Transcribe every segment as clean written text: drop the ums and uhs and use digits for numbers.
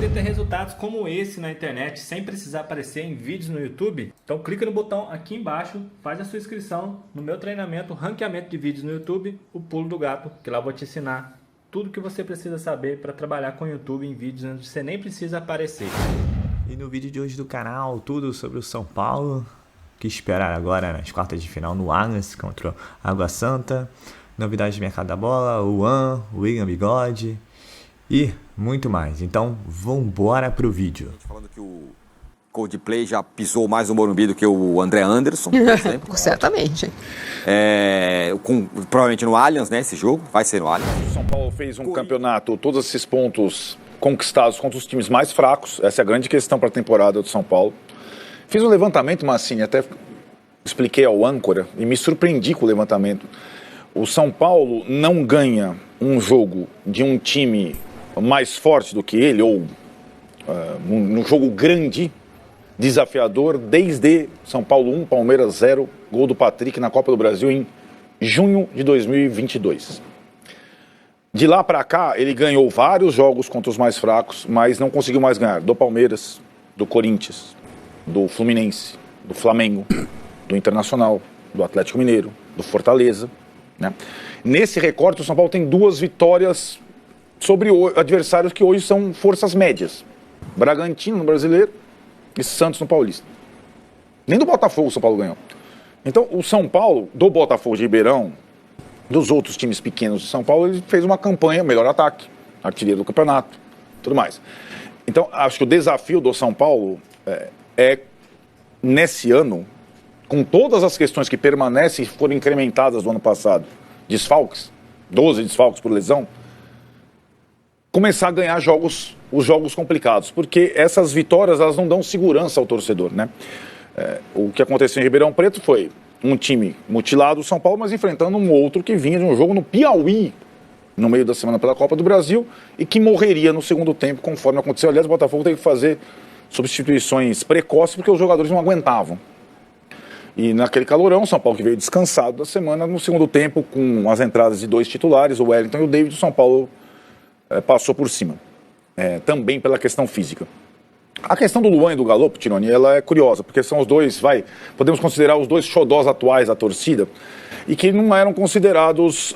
poder ter resultados como esse na internet sem precisar aparecer em vídeos no YouTube, então clica no botão aqui embaixo, faz a sua inscrição no meu treinamento Ranqueamento de Vídeos no YouTube, o Pulo do Gato, que lá eu vou te ensinar tudo que você precisa saber para trabalhar com o YouTube em vídeos onde você nem precisa aparecer. E no vídeo de hoje do canal, tudo sobre o São Paulo, que esperar agora nas quartas de final no Allianz contra o Água Santa, novidades de mercado da bola, o Juan, o William Bigode e muito mais. Então, vambora pro vídeo. Falando que o Coldplay já pisou mais no Morumbi do que o André Anderson, por exemplo. Certamente. Provavelmente no Allianz, né, esse jogo, vai ser no Allianz. O São Paulo fez um campeonato, todos esses pontos conquistados contra os times mais fracos, essa é a grande questão para a temporada do São Paulo. Fiz um levantamento, Massini, até expliquei ao âncora e me surpreendi com o levantamento. O São Paulo não ganha um jogo de um time mais forte do que ele, ou num jogo grande, desafiador, desde São Paulo 1, Palmeiras 0, gol do Patrick na Copa do Brasil em junho de 2022. De lá para cá, ele ganhou vários jogos contra os mais fracos, mas não conseguiu mais ganhar do Palmeiras, do Corinthians, do Fluminense, do Flamengo, do Internacional, do Atlético Mineiro, do Fortaleza, né? Nesse recorte, o São Paulo tem 2 vitórias sobre adversários que hoje são forças médias. Bragantino no Brasileiro e Santos no Paulista. Nem do Botafogo o São Paulo ganhou. Então, o São Paulo, do Botafogo de Ribeirão, dos outros times pequenos de São Paulo, ele fez uma campanha, melhor ataque, artilheiro do campeonato, tudo mais. Então, acho que o desafio do São Paulo nesse ano, com todas as questões que permanecem e foram incrementadas do ano passado, desfalques, 12 desfalques por lesão, começar a ganhar os jogos complicados, porque essas vitórias elas não dão segurança ao torcedor, né? O que aconteceu em Ribeirão Preto foi um time mutilado, o São Paulo, mas enfrentando um outro que vinha de um jogo no Piauí, no meio da semana pela Copa do Brasil, e que morreria no segundo tempo, conforme aconteceu. Aliás, o Botafogo teve que fazer substituições precoces, porque os jogadores não aguentavam. E naquele calorão, o São Paulo que veio descansado da semana, no segundo tempo, com as entradas de 2 titulares, o Wellington e o David, o São Paulo passou por cima. Também pela questão física. A questão do Luan e do Galo, Tironi, ela é curiosa, porque são os dois, podemos considerar os 2 xodós atuais da torcida, e que não eram considerados,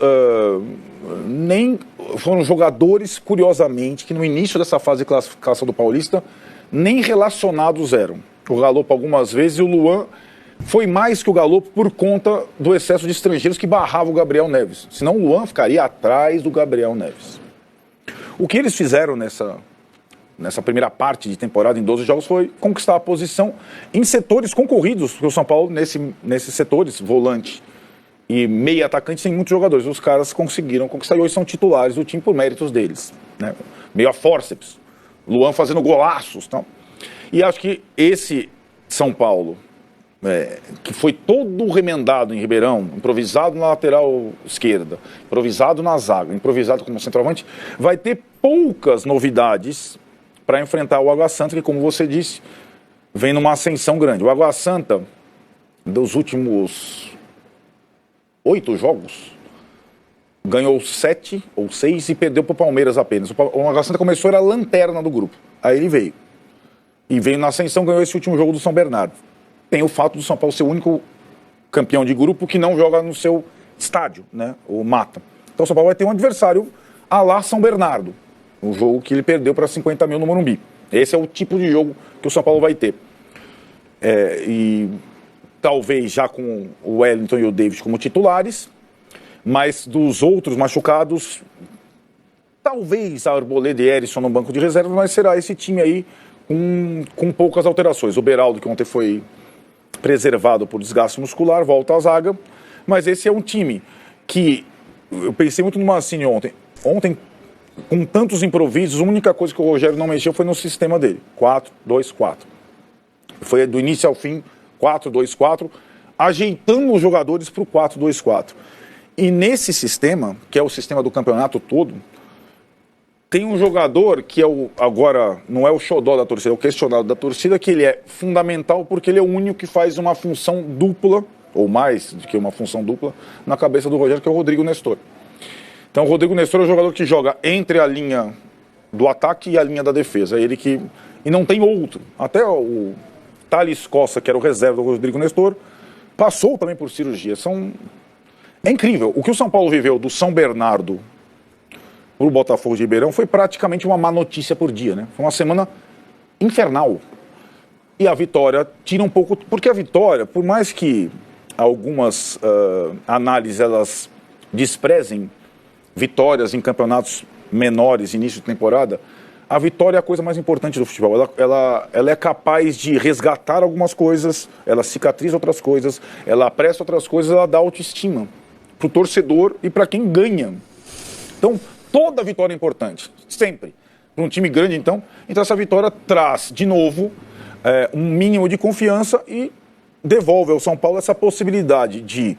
nem foram jogadores, curiosamente, que no início dessa fase de classificação do Paulista, nem relacionados eram. O Galo algumas vezes e o Luan foi mais que o Galo por conta do excesso de estrangeiros que barrava o Gabriel Neves. Senão o Luan ficaria atrás do Gabriel Neves. O que eles fizeram nessa primeira parte de temporada, em 12 jogos, foi conquistar a posição em setores concorridos, porque o São Paulo, nesses setores, volante e meia atacante, tem muitos jogadores. Os caras conseguiram conquistar e hoje são titulares do time por méritos deles, né? Meio a fórceps. Luan fazendo golaços. Então. E acho que esse São Paulo, que foi todo remendado em Ribeirão, improvisado na lateral esquerda, improvisado na zaga, improvisado como centroavante, vai ter poucas novidades para enfrentar o Água Santa, que, como você disse, vem numa ascensão grande. O Água Santa, dos últimos 8 jogos, ganhou 7 ou 6 e perdeu para o Palmeiras apenas. O Água Santa começou, era a lanterna do grupo. Aí ele veio. E veio na ascensão, ganhou esse último jogo do São Bernardo. Tem o fato do São Paulo ser o único campeão de grupo que não joga no seu estádio, né? O Mata. Então o São Paulo vai ter um adversário à la São Bernardo. Um jogo que ele perdeu para 50 mil no Morumbi. Esse é o tipo de jogo que o São Paulo vai ter. E talvez já com o Wellington e o David como titulares, mas dos outros machucados, talvez a Arboleda e Erisson no banco de reserva, mas será esse time aí com poucas alterações. O Beraldo, que ontem foi preservado por desgaste muscular, volta à zaga, mas esse é um time que eu pensei muito no Mancini ontem. Ontem, com tantos improvisos, a única coisa que o Rogério não mexeu foi no sistema dele, 4-2-4. Foi do início ao fim, 4-2-4, ajeitando os jogadores para o 4-2-4. E nesse sistema, que é o sistema do campeonato todo, tem um jogador que agora não é o xodó da torcida, é o questionado da torcida, que ele é fundamental porque ele é o único que faz uma função dupla, ou mais do que uma função dupla, na cabeça do Rogério, que é o Rodrigo Nestor. Então o Rodrigo Nestor é o jogador que joga entre a linha do ataque e a linha da defesa. Ele que... E não tem outro. Até o Thales Costa, que era o reserva do Rodrigo Nestor, passou também por cirurgia. É incrível. O que o São Paulo viveu do São Bernardo para o Botafogo de Ribeirão foi praticamente uma má notícia por dia, né? Foi uma semana infernal. E a vitória tira um pouco... Porque a vitória, por mais que algumas análises elas desprezem vitórias em campeonatos menores, início de temporada, a vitória é a coisa mais importante do futebol. Ela é capaz de resgatar algumas coisas, ela cicatriza outras coisas, ela apressa outras coisas, ela dá autoestima para o torcedor e para quem ganha. Então, toda vitória é importante, sempre. Para um time grande, então essa vitória traz, de novo, um mínimo de confiança e devolve ao São Paulo essa possibilidade de,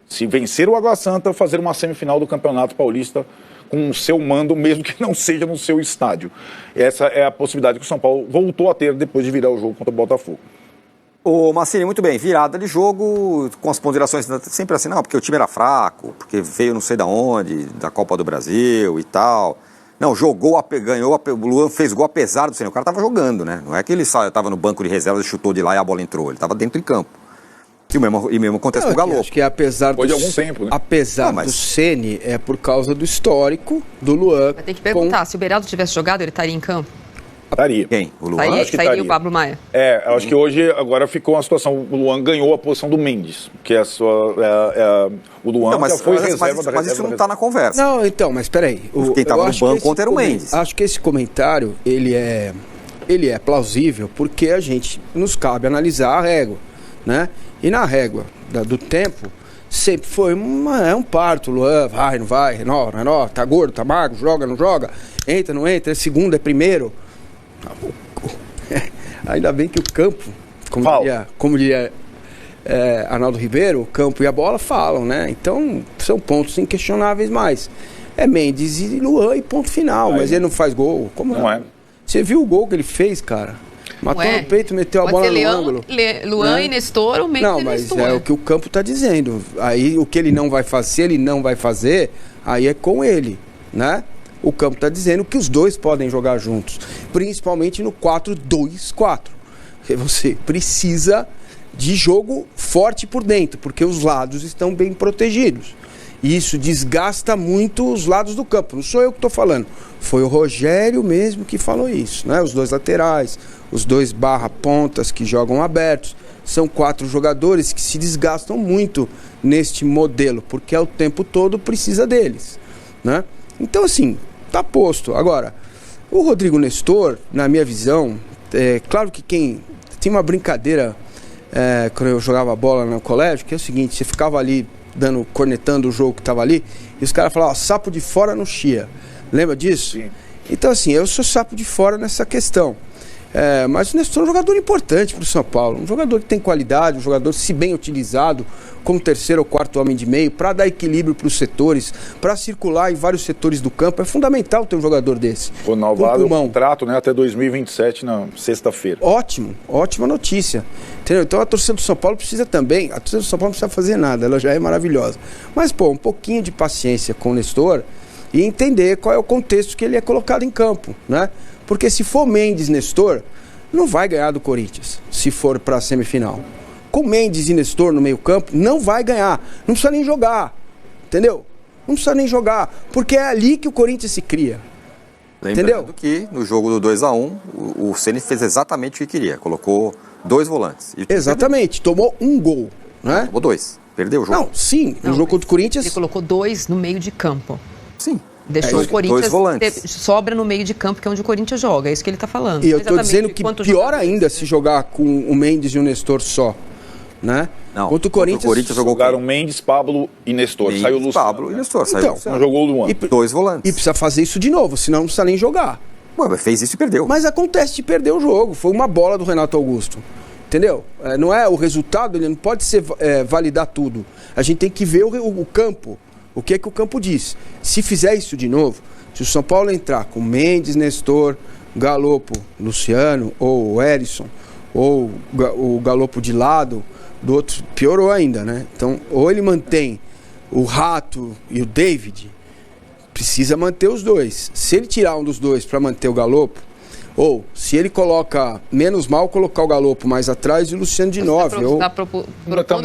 se vencer o Água Santa, fazer uma semifinal do Campeonato Paulista com o seu mando, mesmo que não seja no seu estádio. Essa é a possibilidade que o São Paulo voltou a ter depois de virar o jogo contra o Botafogo. Ô Mancini, muito bem, virada de jogo, com as ponderações sempre assim, não, porque o time era fraco, porque veio não sei da onde, da Copa do Brasil e tal. Não, jogou, ganhou, o Luan fez gol apesar do Senhor. O cara estava jogando, né? Não é que ele estava no banco de reservas e chutou de lá e a bola entrou, ele estava dentro de campo. E mesmo acontece com o Galo. Acho que apesar Depois de algum tempo, né? Apesar do Ceni, é por causa do histórico do Luan. Vai ter que perguntar, se o Beraldo tivesse jogado, ele estaria em campo? Estaria. Quem? O Luan? Sairia o Pablo Maia. Eu acho que hoje, agora ficou uma situação, o Luan ganhou a posição do Mendes, que é a sua... o Luan não, mas, já foi reserva mas da reserva. Mas isso não está na conversa. Não, então, mas peraí. Quem estava no banco ontem era o Mendes. Acho que esse comentário, ele é plausível, porque a gente nos cabe analisar a régua, né? E na régua do tempo, sempre foi um parto. Luan, vai, não vai, renova, tá gordo, tá magro, joga, não joga, entra, não entra, é segundo, é primeiro. Ainda bem que o campo, como diria Arnaldo Ribeiro, o campo e a bola falam, né? Então, são pontos inquestionáveis mais. É Mendes e Luan e ponto final, mas ele não faz gol. Como não é? Você viu o gol que ele fez, cara? Matou no peito, meteu a bola no ângulo. Luan e Nestor, o Mendes e Nestor. Não, mas é o que o campo está dizendo. Aí o que ele não vai fazer, se ele não vai fazer, aí é com ele, né? O campo está dizendo que os dois podem jogar juntos, principalmente no 4-2-4. Você precisa de jogo forte por dentro, porque os lados estão bem protegidos. E isso desgasta muito os lados do campo. Não sou eu que estou falando. Foi o Rogério mesmo que falou isso, né? Os dois laterais, os dois pontas que jogam abertos. São 4 jogadores que se desgastam muito neste modelo, porque o tempo todo precisa deles, né? Então, assim, tá posto. Agora, o Rodrigo Nestor, na minha visão, claro que quem... Tem uma brincadeira quando eu jogava bola no colégio, que é o seguinte, você ficava ali cornetando o jogo que estava ali, e os caras falavam, sapo de fora não chia. Lembra disso? Sim. Então, assim, eu sou sapo de fora nessa questão. Mas o Nestor é um jogador importante para o São Paulo, um jogador que tem qualidade, um jogador, se bem utilizado, como terceiro ou quarto homem de meio, para dar equilíbrio para os setores, para circular em vários setores do campo. É fundamental ter um jogador desse. Ronaldo, contrato, né, até 2027, na sexta-feira. Ótimo, ótima notícia. Entendeu? Então a torcida do São Paulo precisa também, a torcida do São Paulo não precisa fazer nada, ela já é maravilhosa. Mas, um pouquinho de paciência com o Nestor e entender qual é o contexto que ele é colocado em campo, né? Porque se for Mendes e Nestor, não vai ganhar do Corinthians, se for para a semifinal. Com Mendes e Nestor no meio campo, não vai ganhar. Não precisa nem jogar, entendeu? Não precisa nem jogar, porque é ali que o Corinthians se cria. Lembrando que no jogo do 2-1, o Ceni fez exatamente o que queria. Colocou 2 volantes. Exatamente, tomou um gol, né? Tomou 2, perdeu o jogo. Não, sim, no jogo contra o Corinthians... Ele colocou 2 no meio de campo. Sim. Deixou o Corinthians sobra no meio de campo, que é onde o Corinthians joga. É isso que ele está falando. E eu estou dizendo que pior ainda se jogar com o Mendes e o Nestor só, né? Não, contra o Corinthians jogaram Mendes, Pablo e Nestor. Mendes, saiu o Luciano. Pablo e Nestor. Então, não jogou o Luan. 2 volantes. E precisa fazer isso de novo, senão não precisa nem jogar. Ué, mas fez isso e perdeu. Mas acontece de perder o jogo. Foi uma bola do Renato Augusto. Entendeu? Não é o resultado, ele não pode ser validar tudo. A gente tem que ver o campo. O que é que o campo diz? Se fizer isso de novo, se o São Paulo entrar com Mendes, Nestor, Galopo, Luciano, ou o Erisson, ou o Galopo de lado, do outro, piorou ainda, né? Então, ou ele mantém o Rato e o David, precisa manter os dois. Se ele tirar um dos dois para manter o Galopo, ou se ele coloca, menos mal colocar o Galopo mais atrás e o Luciano de 9. Você está propondo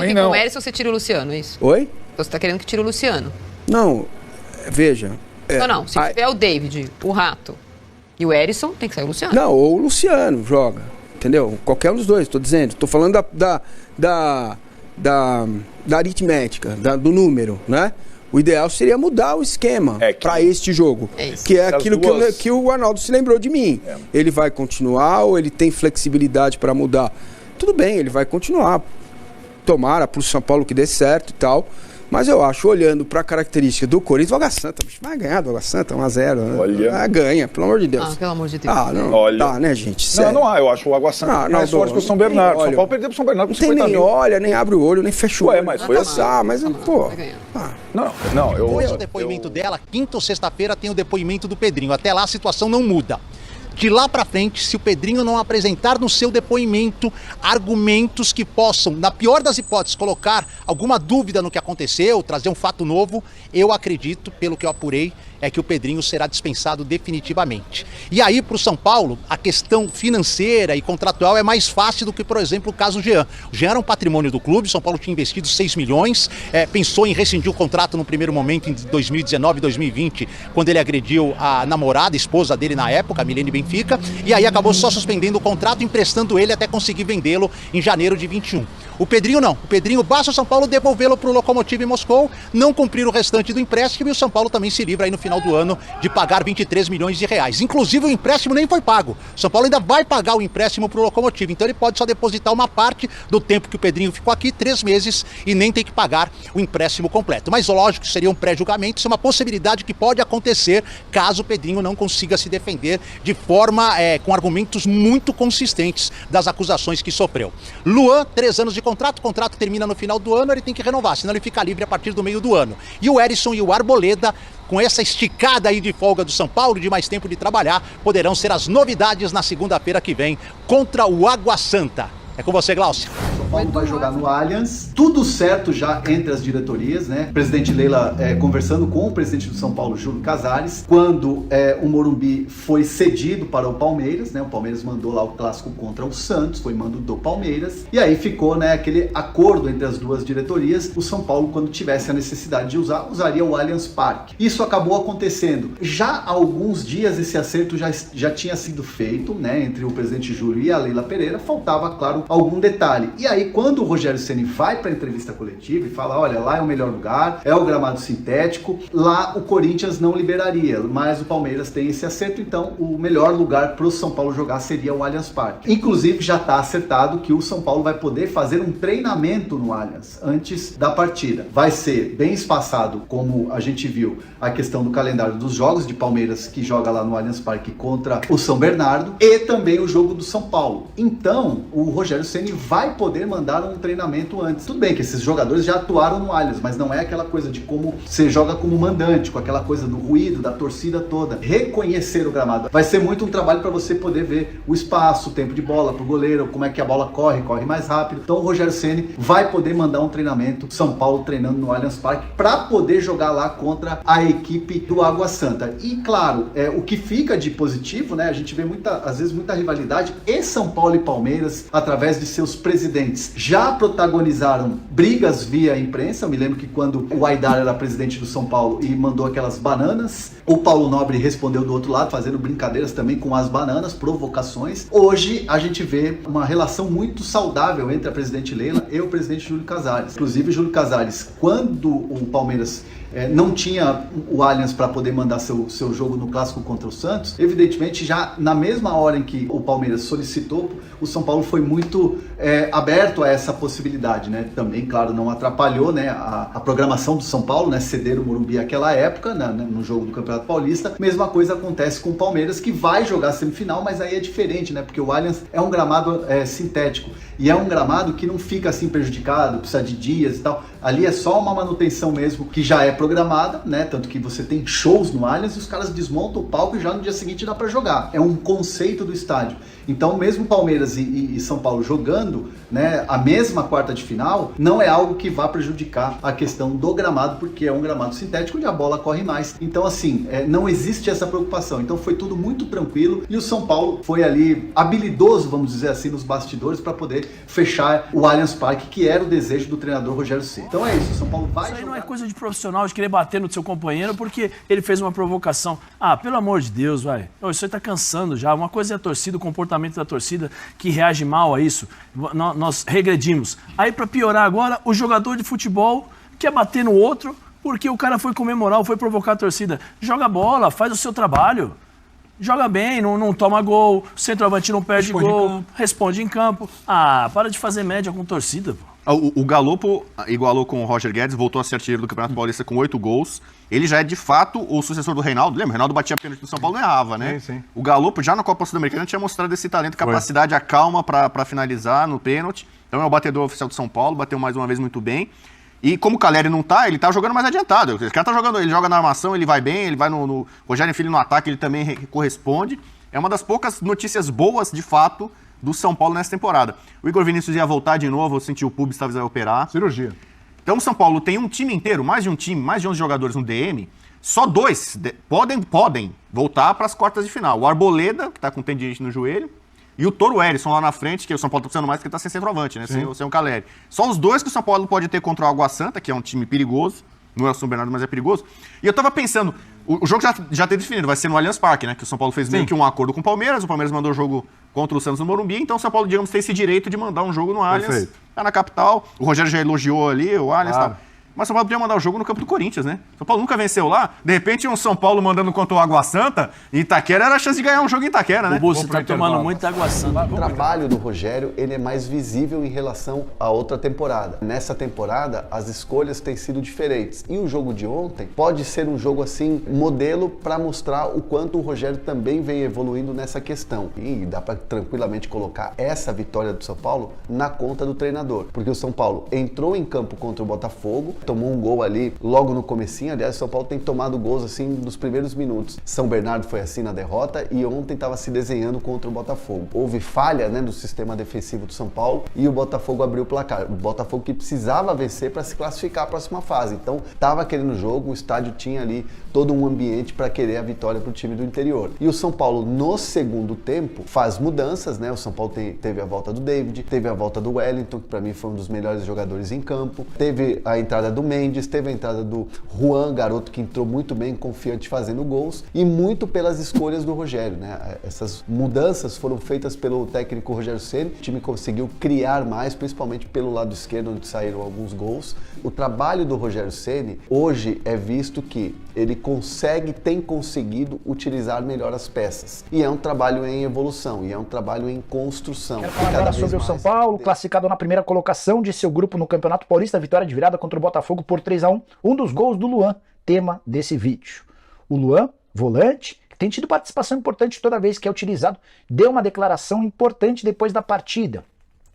que com o Erisson você tira o Luciano, é isso? Oi? Então você está querendo que tire o Luciano? Não, veja... Não, se tiver o David, o Rato e o Erisson, tem que sair o Luciano. Não, ou o Luciano joga, entendeu? Qualquer um dos dois, estou dizendo. Estou falando da aritmética, do número, né? O ideal seria mudar o esquema para este jogo, que é aquilo que o Arnaldo se lembrou de mim. Ele vai continuar ou ele tem flexibilidade para mudar? Tudo bem, ele vai continuar. Tomara para o São Paulo que dê certo e tal. Mas eu acho, olhando para a característica do Corinthians, o Água Santa, vai ganhar do Água Santa, 1-0. Né? Olha. Ganha, pelo amor de Deus. Pelo amor de Deus. Não, olha. Tá, né, gente? Sério. Não, eu acho o Água Santa mais forte que o São Bernardo. São Paulo perdeu pro São Bernardo com 50 mil. Não tem nem olha, nem abre o olho, nem fecha o olho. Mas foi assim. Mas, pô... Depois do depoimento dela, quinta ou sexta-feira tem o depoimento do Pedrinho. Até lá a situação não muda. De lá para frente, se o Pedrinho não apresentar no seu depoimento argumentos que possam, na pior das hipóteses, colocar alguma dúvida no que aconteceu, trazer um fato novo, eu acredito, pelo que eu apurei, é que o Pedrinho será dispensado definitivamente. E aí, para o São Paulo, a questão financeira e contratual é mais fácil do que, por exemplo, o caso Jean. O Jean era um patrimônio do clube, o São Paulo tinha investido 6 milhões, pensou em rescindir o contrato no primeiro momento, em 2019, 2020, quando ele agrediu a namorada, a esposa dele na época, a Milene Benfica, e aí acabou só suspendendo o contrato, emprestando ele até conseguir vendê-lo em janeiro de 21. O Pedrinho não. O Pedrinho basta o São Paulo devolvê-lo para o Lokomotiv em Moscou, não cumprir o restante do empréstimo e o São Paulo também se livra aí no final do ano de pagar 23 milhões de reais. Inclusive o empréstimo nem foi pago. O São Paulo ainda vai pagar o empréstimo para o Lokomotiv, então ele pode só depositar uma parte do tempo que o Pedrinho ficou aqui, 3 meses, e nem tem que pagar o empréstimo completo. Mas lógico que seria um pré-julgamento, isso é uma possibilidade que pode acontecer caso o Pedrinho não consiga se defender de forma, com argumentos muito consistentes das acusações que sofreu. Luan, 3 anos de contrato, o contrato termina no final do ano, ele tem que renovar, senão ele fica livre a partir do meio do ano. E o Erisson e o Arboleda, com essa esticada aí de folga do São Paulo, de mais tempo de trabalhar, poderão ser as novidades na segunda-feira que vem contra o Água Santa. É com você, Glaucio. São Paulo vai jogar no Allianz, tudo certo já entre as diretorias, né? O presidente Leila conversando com o presidente do São Paulo, Júlio Casares, quando o Morumbi foi cedido para o Palmeiras, né? O Palmeiras mandou lá o clássico contra o Santos, foi mando do Palmeiras, e aí ficou, né, aquele acordo entre as duas diretorias. O São Paulo, quando tivesse a necessidade de usaria o Allianz Parque. Isso acabou acontecendo. Já há alguns dias esse acerto já tinha sido feito, né, entre o presidente Júlio e a Leila Pereira, faltava, claro, algum detalhe. E aí, quando o Rogério Ceni vai para a entrevista coletiva e fala, olha, lá é o melhor lugar, é o gramado sintético, lá o Corinthians não liberaria, mas o Palmeiras tem esse acerto, então o melhor lugar para o São Paulo jogar seria o Allianz Parque. Inclusive, já está acertado que o São Paulo vai poder fazer um treinamento no Allianz antes da partida. Vai ser bem espaçado, como a gente viu, a questão do calendário dos jogos de Palmeiras, que joga lá no Allianz Parque contra o São Bernardo, e também o jogo do São Paulo. Então, o Rogério Ceni vai poder mandar um treinamento antes. Tudo bem que esses jogadores já atuaram no Allianz, mas não é aquela coisa de como você joga como mandante, com aquela coisa do ruído, da torcida toda. Reconhecer o gramado. Vai ser muito um trabalho para você poder ver o espaço, o tempo de bola pro goleiro, como é que a bola corre mais rápido. Então o Rogério Ceni vai poder mandar um treinamento, São Paulo treinando no Allianz Parque, para poder jogar lá contra a equipe do Água Santa. E claro, o que fica de positivo, né? A gente vê às vezes muita rivalidade, e São Paulo e Palmeiras, através de seus presidentes, já protagonizaram brigas via imprensa. Eu me lembro que quando o Aidar era presidente do São Paulo e mandou aquelas bananas, o Paulo Nobre respondeu do outro lado, fazendo brincadeiras também com as bananas, provocações. Hoje a gente vê uma relação muito saudável entre a presidente Leila e o presidente Júlio Casares. Inclusive, Júlio Casares, quando o Palmeiras não tinha o Allianz para poder mandar seu jogo no clássico contra o Santos, evidentemente já na mesma hora em que o Palmeiras solicitou, o São Paulo foi muito aberto a essa possibilidade, né? Também, claro, não atrapalhou, né, a programação do São Paulo, né, ceder o Morumbi àquela época, né, no jogo do Campeonato Paulista. Mesma coisa acontece com o Palmeiras, que vai jogar semifinal, mas aí é diferente, né, porque o Allianz é um gramado sintético, e é um gramado que não fica assim prejudicado, precisa de dias e tal. Ali é só uma manutenção mesmo, que já é programada, né? Tanto que você tem shows no Allianz e os caras desmontam o palco e já no dia seguinte dá para jogar. É um conceito do estádio. Então, mesmo Palmeiras e São Paulo jogando, né, a mesma quarta de final, não é algo que vá prejudicar a questão do gramado, porque é um gramado sintético onde a bola corre mais. Então, assim, não existe essa preocupação. Então, foi tudo muito tranquilo e o São Paulo foi ali habilidoso, vamos dizer assim, nos bastidores para poder fechar o Allianz Parque, que era o desejo do treinador Rogério Ceni. Então é isso, o São Paulo vai Isso aí não é coisa de profissional, de querer bater no seu companheiro porque ele fez uma provocação. Ah, pelo amor de Deus, vai. Isso aí tá cansando já. Uma coisa é a torcida, o comportamento da torcida que reage mal a isso. Nós regredimos. Aí, para piorar agora, o jogador de futebol quer bater no outro porque o cara foi comemorar ou foi provocar a torcida. Joga bola, faz o seu trabalho. Joga bem, não toma gol, o centroavante não perde gol, responde em campo. Ah, para de fazer média com torcida, pô. O Galopo igualou com o Roger Guedes, voltou a ser artilheiro do Campeonato Paulista com 8 gols. Ele já é, de fato, o sucessor do Reinaldo. Lembra? O Reinaldo batia pênalti no São Paulo e não errava, né? Sim. O Galopo, já na Copa Sul-Americana, tinha mostrado esse talento, capacidade, a calma para finalizar no pênalti. Então é o batedor oficial do São Paulo, bateu mais uma vez muito bem. E como o Caleri não tá, ele tá jogando mais adiantado. Esse cara tá jogando, ele joga na armação, ele vai bem, ele vai no Rogério Filho no ataque, ele também corresponde. É uma das poucas notícias boas, de fato, do São Paulo nessa temporada. O Igor Vinícius ia voltar de novo, eu senti o pubis, talvez vai operar. Cirurgia. Então o São Paulo tem um time inteiro, mais de um time, mais de 11 jogadores no DM, só 2 podem voltar para as quartas de final. O Arboleda, que tá com tendinite no joelho, e o Toro Erisson lá na frente, que o São Paulo tá precisando mais porque tá sem centroavante, né? Sem o Caleri. Só os 2 que o São Paulo pode ter contra o Água Santa, que é um time perigoso. Não é o São Bernardo, mas é perigoso. E eu tava pensando, o jogo já tem definido, vai ser no Allianz Parque, né? Que o São Paulo fez meio que um acordo com o Palmeiras mandou o jogo contra o Santos no Morumbi, então o São Paulo, digamos, tem esse direito de mandar um jogo no Allianz. Perfeito. Tá na capital, o Rogério já elogiou ali, o Allianz e tal. Mas o São Paulo podia mandar o jogo no campo do Corinthians, né? São Paulo nunca venceu lá. De repente, um São Paulo mandando contra o Água Santa, em Itaquera era a chance de ganhar um jogo em Itaquera, né? O Bussi tá tomando muito Água Santa. O trabalho do Rogério, ele é mais visível em relação à outra temporada. Nessa temporada, as escolhas têm sido diferentes. E o jogo de ontem pode ser um jogo, assim, modelo para mostrar o quanto o Rogério também vem evoluindo nessa questão. E dá para tranquilamente colocar essa vitória do São Paulo na conta do treinador. Porque o São Paulo entrou em campo contra o Botafogo, tomou um gol ali logo no comecinho. Aliás, o São Paulo tem tomado gols assim nos primeiros minutos. São Bernardo foi assim na derrota e ontem estava se desenhando contra o Botafogo. Houve falha, né, no sistema defensivo do São Paulo e o Botafogo abriu o placar. O Botafogo que precisava vencer para se classificar à próxima fase. Então, estava querendo o jogo, o estádio tinha ali todo um ambiente para querer a vitória para o time do interior. E o São Paulo, no segundo tempo, faz mudanças, né? O São Paulo teve a volta do David, teve a volta do Wellington, que para mim foi um dos melhores jogadores em campo, teve a entrada do Mendes, teve a entrada do Juan, garoto que entrou muito bem, confiante, fazendo gols, e muito pelas escolhas do Rogério, né? Essas mudanças foram feitas pelo técnico Rogério Ceni. O time conseguiu criar mais, principalmente pelo lado esquerdo, onde saíram alguns gols. O trabalho do Rogério Ceni hoje é visto que ele tem conseguido utilizar melhor as peças. E é um trabalho em evolução, e é um trabalho em construção. Quero falar agora sobre o São Paulo, classificado na primeira colocação de seu grupo no Campeonato Paulista, vitória de virada contra o Botafogo por 3-1, um dos gols do Luan, tema desse vídeo. O Luan, volante, que tem tido participação importante toda vez que é utilizado, deu uma declaração importante depois da partida.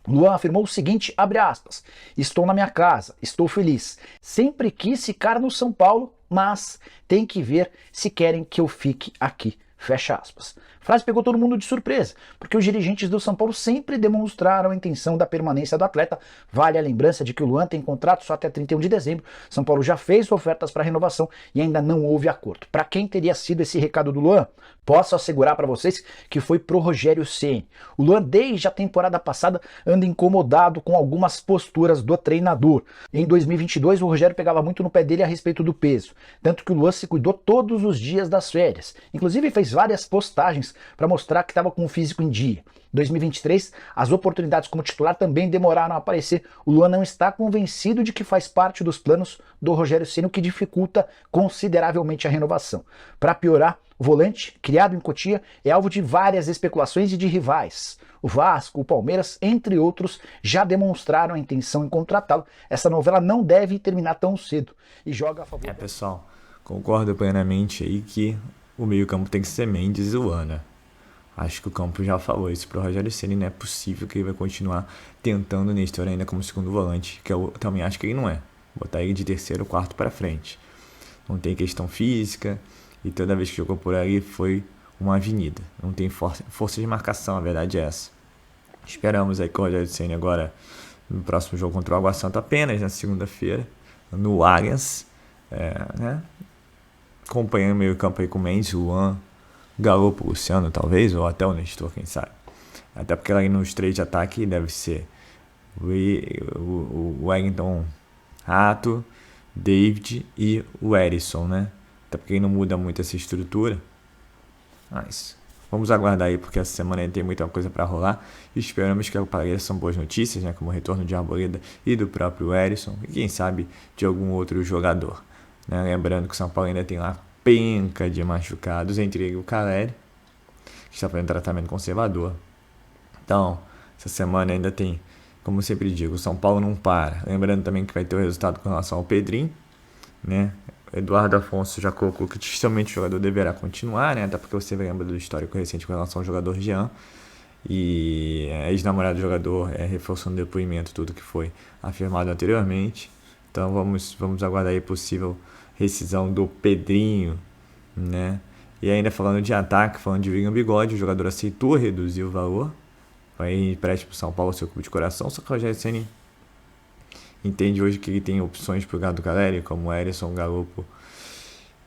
Luan afirmou o seguinte, abre aspas, estou na minha casa, estou feliz, sempre quis ficar no São Paulo, mas tem que ver se querem que eu fique aqui, fecha aspas. A frase pegou todo mundo de surpresa, porque os dirigentes do São Paulo sempre demonstraram a intenção da permanência do atleta. Vale a lembrança de que o Luan tem contrato só até 31 de dezembro. São Paulo já fez ofertas para renovação e ainda não houve acordo. Para quem teria sido esse recado do Luan? Posso assegurar para vocês que foi pro Rogério Ceni. O Luan, desde a temporada passada, anda incomodado com algumas posturas do treinador. Em 2022, o Rogério pegava muito no pé dele a respeito do peso. Tanto que o Luan se cuidou todos os dias das férias. Inclusive fez várias postagens para mostrar que estava com o físico em dia. Em 2023, as oportunidades como titular também demoraram a aparecer. O Luan não está convencido de que faz parte dos planos do Rogério Ceni, o que dificulta consideravelmente a renovação. Para piorar, o volante, criado em Cotia, é alvo de várias especulações e de rivais. O Vasco, o Palmeiras, entre outros, já demonstraram a intenção em contratá-lo. Essa novela não deve terminar tão cedo e joga a favor... Pessoal, concordo plenamente aí que o meio-campo tem que ser Mendes e Luan, né? Acho que o campo já falou isso pro Rogério Ceni, não é possível que ele vai continuar tentando o Nestor ainda como segundo volante, que eu também acho que ele não é. Botar ele de terceiro, quarto para frente. não tem questão física, e toda vez que jogou por ali foi uma avenida. Não tem força de marcação, a verdade é essa. Esperamos aí que o Rogério Ceni agora, no próximo jogo contra o Água Santa, apenas na segunda-feira, no Allianz, né? Acompanhando o meio campo aí com o Mendes, Luan, Galopo, Luciano talvez, ou até o Nestor, quem sabe. Até porque lá nos 3 de ataque deve ser o Wellington, Rato, David e o Erisson, né? Até porque não muda muito essa estrutura. Mas vamos aguardar aí, porque essa semana ainda tem muita coisa para rolar. E esperamos que apareçam boas notícias, né? Como o retorno de Arboleda e do próprio Erisson. E quem sabe de algum outro jogador, né? Lembrando que o São Paulo ainda tem lá penca de machucados, entre ele e o Caleri, que está fazendo tratamento conservador. Então, essa semana ainda tem, como eu sempre digo, o São Paulo não para. Lembrando também que vai ter o resultado com relação ao Pedrinho, né? Eduardo Afonso já colocou que dificilmente o jogador deverá continuar, né? Até porque você lembra do histórico recente com relação ao jogador Jean. E ex-namorado do jogador reforçando o depoimento, tudo que foi afirmado anteriormente. Então vamos aguardar aí possível rescisão do Pedrinho, né? E ainda falando de ataque, falando de William Bigode, o jogador aceitou reduzir o valor, vai empréstimo para o São Paulo, seu clube de coração, só que o Rogério Ceni entende hoje que ele tem opções para o lugar do Caleri, como Erisson, Galopo.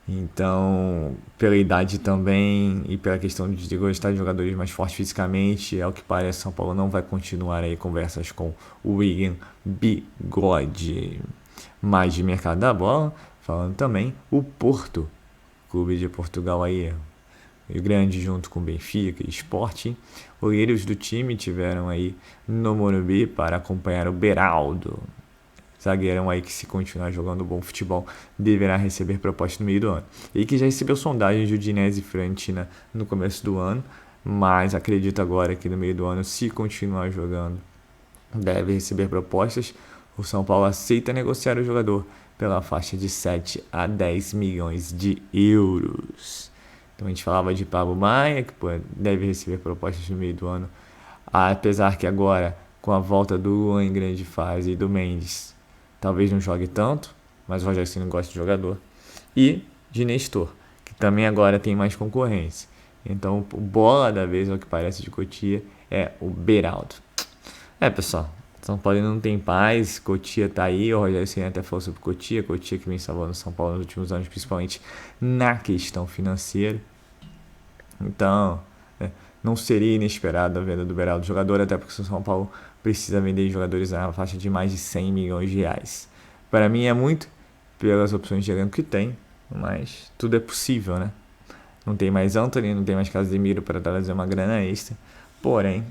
Então, pela idade também e pela questão de gostar de jogadores mais fortes fisicamente, é o que parece, São Paulo não vai continuar aí conversas com o William Bigode. Mais de mercado da bola, falando também o Porto, clube de Portugal aí, o grande junto com o Benfica e Sporting. Olheiros do time tiveram aí no Morumbi para acompanhar o Beraldo, zagueirão aí que, se continuar jogando bom futebol, deverá receber proposta no meio do ano. E que já recebeu sondagens de Udinese e Fiorentina no começo do ano, mas acredito agora que no meio do ano, se continuar jogando, deve receber propostas. O São Paulo aceita negociar o jogador pela faixa de 7 a 10 milhões de euros. Então a gente falava de Pablo Maia, que deve receber propostas no meio do ano, apesar que agora, com a volta do Luan em grande fase e do Mendes, talvez não jogue tanto, mas o Rogério Ceni gosta de jogador. E de Nestor, que também agora tem mais concorrência. Então o bola da vez, ao que parece, de Cotia, é o Beraldo. Pessoal, São Paulo não tem paz, Cotia tá aí, o Rogério Ceni até falou sobre Cotia que vem salvando São Paulo nos últimos anos, principalmente na questão financeira. Então, não seria inesperado a venda do Beraldo jogador, até porque o São Paulo precisa vender jogadores na faixa de mais de 100 milhões de reais. Para mim é muito, pelas opções de elenco que tem, mas tudo é possível, né? Não tem mais Antony, não tem mais Casemiro para trazer uma grana extra, porém,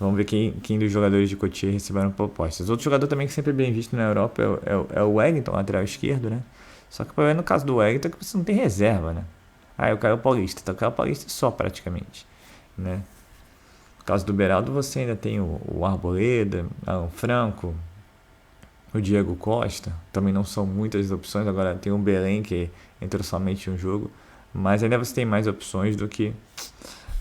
vamos ver quem dos jogadores de Cotia receberam propostas. Outro jogador também que sempre é bem visto na Europa é o Wellington, lateral esquerdo, né? Só que no caso do Wellington é que você não tem reserva, né? Eu quero o Paulista, então eu quero o Paulista só praticamente, né? No caso do Beraldo você ainda tem o Arboleda, Alan Franco, o Diego Costa, também não são muitas opções, agora tem o Belém que entrou somente em um jogo, mas ainda você tem mais opções do que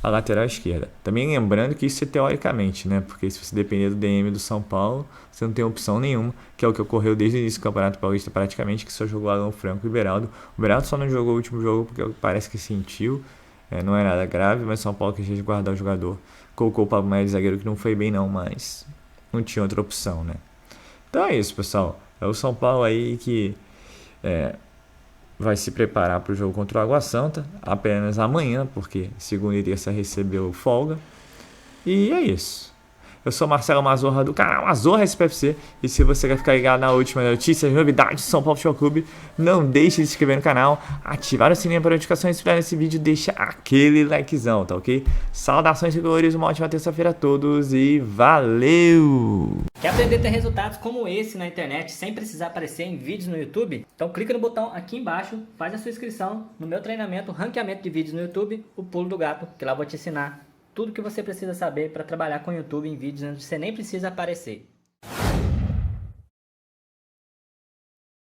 a lateral esquerda. Também lembrando que isso é teoricamente, né? Porque se você depender do DM do São Paulo, você não tem opção nenhuma, que é o que ocorreu desde o início do Campeonato Paulista praticamente, que só jogou Alan Franco e Beraldo. O Beraldo só não jogou o último jogo porque parece que sentiu, não é nada grave, mas o São Paulo quis guardar o jogador. Colocou o Pablo Maia de zagueiro, que não foi bem não, mas não tinha outra opção, né? Então é isso, pessoal. É o São Paulo aí que vai se preparar para o jogo contra o Água Santa apenas amanhã, porque segunda e terça recebeu folga. E é isso. Eu sou Marcelo Mazorra do canal Mazorra SPFC. E se você quer ficar ligado na última notícia, novidades do São Paulo Futebol Clube, não deixe de se inscrever no canal, ativar o sininho para notificações, se puder nesse vídeo, deixa aquele likezão, tá ok? Saudações tricolores, uma ótima terça-feira a todos e valeu! Quer aprender a ter resultados como esse na internet sem precisar aparecer em vídeos no YouTube? Então clica no botão aqui embaixo, faz a sua inscrição no meu treinamento, ranqueamento de vídeos no YouTube, o Pulo do Gato, que lá eu vou te ensinar tudo que você precisa saber para trabalhar com o YouTube em vídeos onde você nem precisa aparecer.